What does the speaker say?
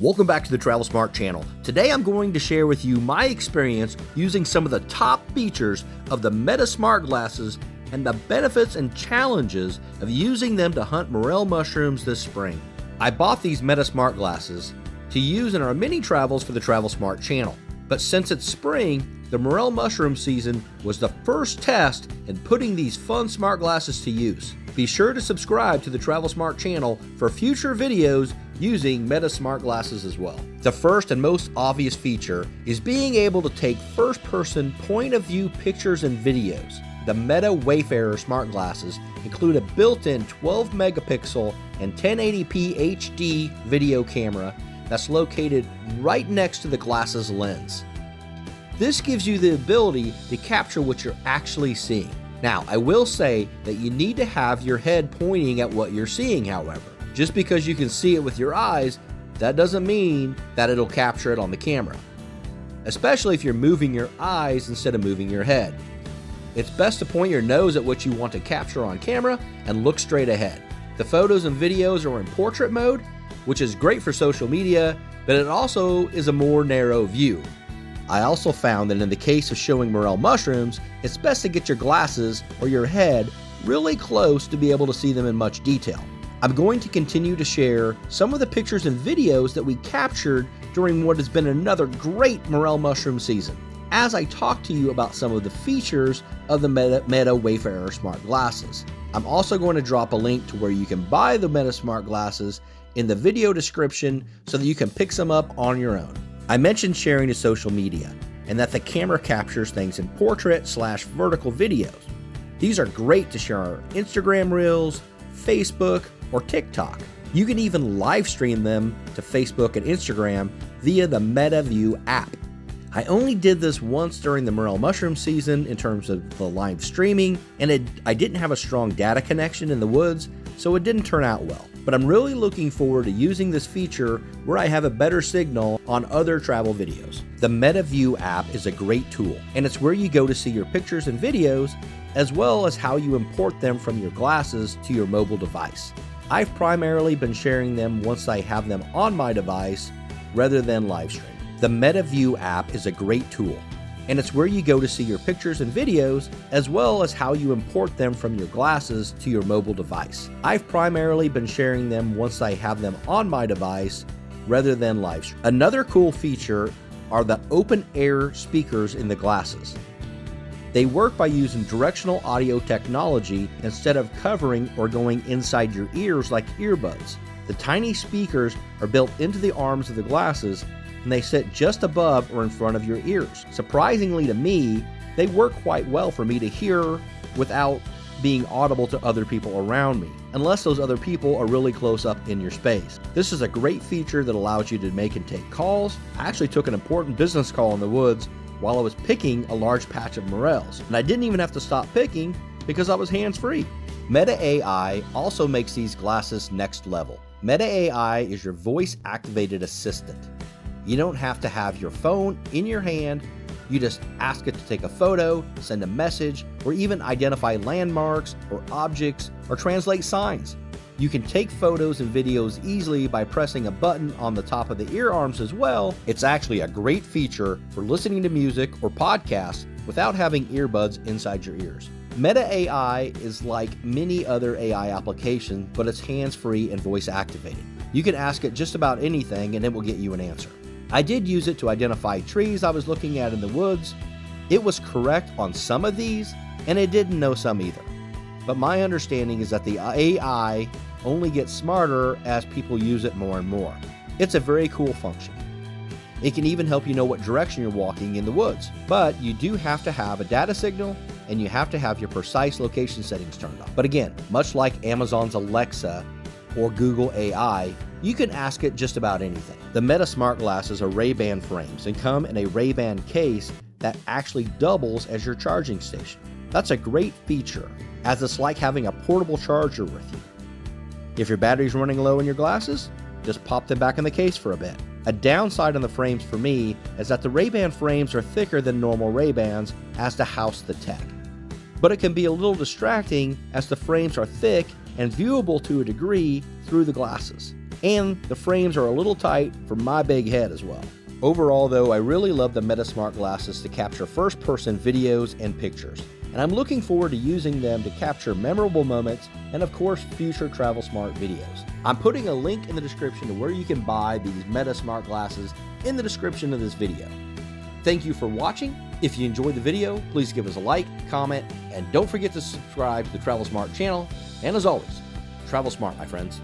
Welcome back to the Travel Smart channel. Today I'm going to share with you my experience using some of the top features of the Meta Smart Glasses and the benefits and challenges of using them to hunt morel mushrooms this spring. I bought these Meta Smart Glasses to use in our mini travels for the Travel Smart channel, but since it's spring, the morel mushroom season was the first test in putting these fun smart glasses to use. Be sure to subscribe to the Travel Smart channel for future videos using Meta Smart Glasses as well. The first and most obvious feature is being able to take first-person point-of-view pictures and videos. The Meta Wayfarer Smart Glasses include a built-in 12-megapixel and 1080p HD video camera that's located right next to the glasses lens. This gives you the ability to capture what you're actually seeing. Now, I will say that you need to have your head pointing at what you're seeing, however. Just because you can see it with your eyes, that doesn't mean that it'll capture it on the camera, especially if you're moving your eyes instead of moving your head. It's best to point your nose at what you want to capture on camera and look straight ahead. The photos and videos are in portrait mode, which is great for social media, but it also is a more narrow view. I also found that in the case of showing morel mushrooms, it's best to get your glasses or your head really close to be able to see them in much detail. I'm going to continue to share some of the pictures and videos that we captured during what has been another great morel mushroom season, as I talk to you about some of the features of the Meta Wayfarer Smart Glasses. I'm also going to drop a link to where you can buy the Meta Smart Glasses in the video description so that you can pick some up on your own. I mentioned sharing to social media and that the camera captures things in portrait/vertical videos. These are great to share on Instagram Reels, Facebook, or TikTok. You can even live stream them to Facebook and Instagram via the Meta View app. I only did this once during the morel mushroom season in terms of the live streaming, and I didn't have a strong data connection in the woods, so it didn't turn out well. But I'm really looking forward to using this feature where I have a better signal on other travel videos. The Meta View app is a great tool, and it's where you go to see your pictures and videos, as well as how you import them from your glasses to your mobile device. I've primarily been sharing them once I have them on my device rather than live stream. The Meta View app is a great tool, and it's where you go to see your pictures and videos, as well as how you import them from your glasses to your mobile device. I've primarily been sharing them once I have them on my device rather than live stream. Another cool feature are the open air speakers in the glasses. They work by using directional audio technology instead of covering or going inside your ears like earbuds. The tiny speakers are built into the arms of the glasses, and they sit just above or in front of your ears. Surprisingly to me, they work quite well for me to hear without being audible to other people around me, unless those other people are really close up in your space. This is a great feature that allows you to make and take calls. I actually took an important business call in the woods while I was picking a large patch of morels, and I didn't even have to stop picking because I was hands-free. Meta AI also makes these glasses next level. Meta AI is your voice-activated assistant. You don't have to have your phone in your hand. You just ask it to take a photo, send a message, or even identify landmarks or objects or translate signs. You can take photos and videos easily by pressing a button on the top of the ear arms as well. It's actually a great feature for listening to music or podcasts without having earbuds inside your ears. Meta AI is like many other AI applications, but it's hands-free and voice-activated. You can ask it just about anything and it will get you an answer. I did use it to identify trees I was looking at in the woods. It was correct on some of these, and it didn't know some either. But my understanding is that the AI only gets smarter as people use it more and more. It's a very cool function. It can even help you know what direction you're walking in the woods. But you do have to have a data signal, and you have to have your precise location settings turned on. But again, much like Amazon's Alexa or Google AI, you can ask it just about anything. The Meta Smart Glasses are Ray-Ban frames and come in a Ray-Ban case that actually doubles as your charging station. That's a great feature, as it's like having a portable charger with you. If your battery's running low in your glasses, just pop them back in the case for a bit. A downside on the frames for me is that the Ray-Ban frames are thicker than normal Ray-Bans as to house the tech. But it can be a little distracting as the frames are thick and viewable to a degree through the glasses. and the frames are a little tight for my big head as well. Overall though, I really love the Meta Smart Glasses to capture first-person videos and pictures, and I'm looking forward to using them to capture memorable moments and of course future Travel Smart videos. I'm putting a link in the description to where you can buy these Meta Smart Glasses in the description of this video. Thank you for watching. If you enjoyed the video, please give us a like, comment, and don't forget to subscribe to the Travel Smart channel. And as always, travel smart, my friends.